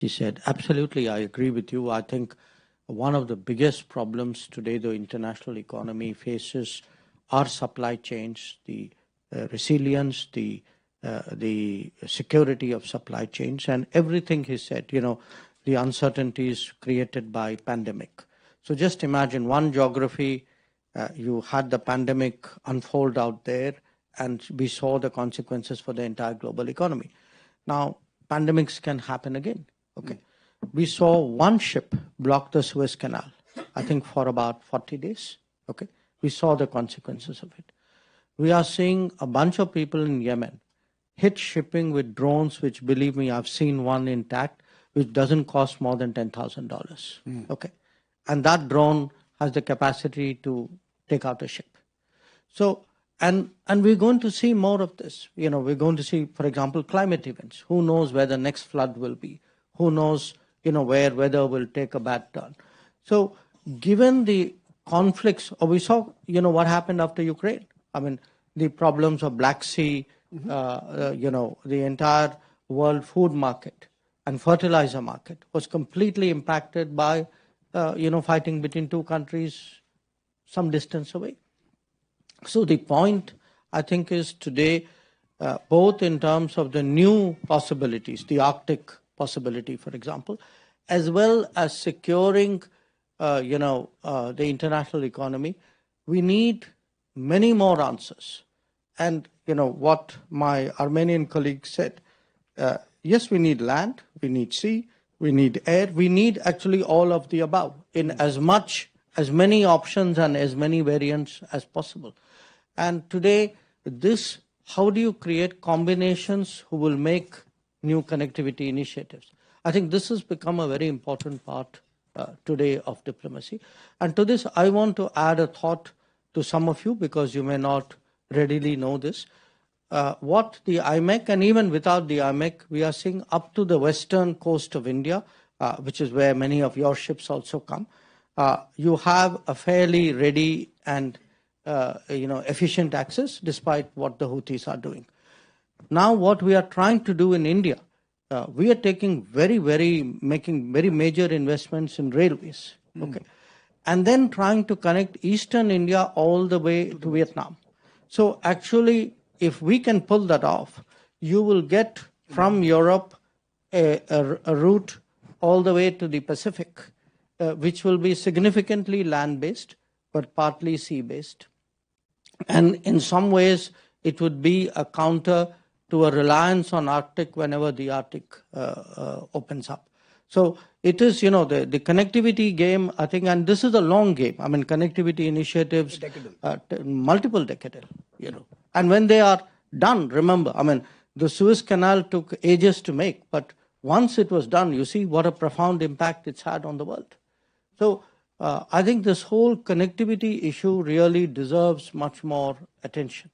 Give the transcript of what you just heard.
He said, absolutely, I agree with you. I think one of the biggest problems today the international economy faces are supply chains, the resilience, the security of supply chains, and everything he said, the uncertainties created by pandemic. So just imagine one geography, you had the pandemic unfold out there, and we saw the consequences for the entire global economy. Now, pandemics can happen again. Okay. We saw one ship block the Suez Canal, I think for about 40 days. Okay. We saw the consequences of it. We are seeing a bunch of people in Yemen hit shipping with drones, which, believe me, I've seen one intact, which doesn't cost more than $10,000. Okay. And that drone has the capacity to take out a ship. So, and we're going to see more of this. We're going to see, for example, climate events. Who knows where the next flood will be? Who knows, where weather will take a bad turn. So given the conflicts, we saw, what happened after Ukraine. I mean, the problems of Black Sea, the entire world food market and fertilizer market was completely impacted by, fighting between two countries some distance away. So the point, I think, is today, both in terms of the new possibilities, the Arctic possibility, for example, as well as securing, the international economy, we need many more answers. And, what my Armenian colleague said, yes, we need land, we need sea, we need air, we need actually all of the above in as many options and as many variants as possible. And today, how do you create combinations who will make new connectivity initiatives? I think this has become a very important part today of diplomacy. And to this, I want to add a thought to some of you, because you may not readily know this. What the IMEC, and even without the IMEC, we are seeing up to the western coast of India, which is where many of your ships also come. You have a fairly ready and efficient access, despite what the Houthis are doing. Now, what we are trying to do in India, we are taking making very major investments in railways, okay, and then trying to connect Eastern India all the way to Vietnam. So actually, if we can pull that off, you will get from Europe a route all the way to the Pacific, which will be significantly land-based, but partly sea-based. And in some ways, it would be a counter to a reliance on Arctic whenever the Arctic opens up. So it is, the connectivity game, I think, and this is a long game. I mean, connectivity initiatives, multiple decadal, And when they are done, remember, I mean, the Suez Canal took ages to make, but once it was done, you see what a profound impact it's had on the world. So I think this whole connectivity issue really deserves much more attention.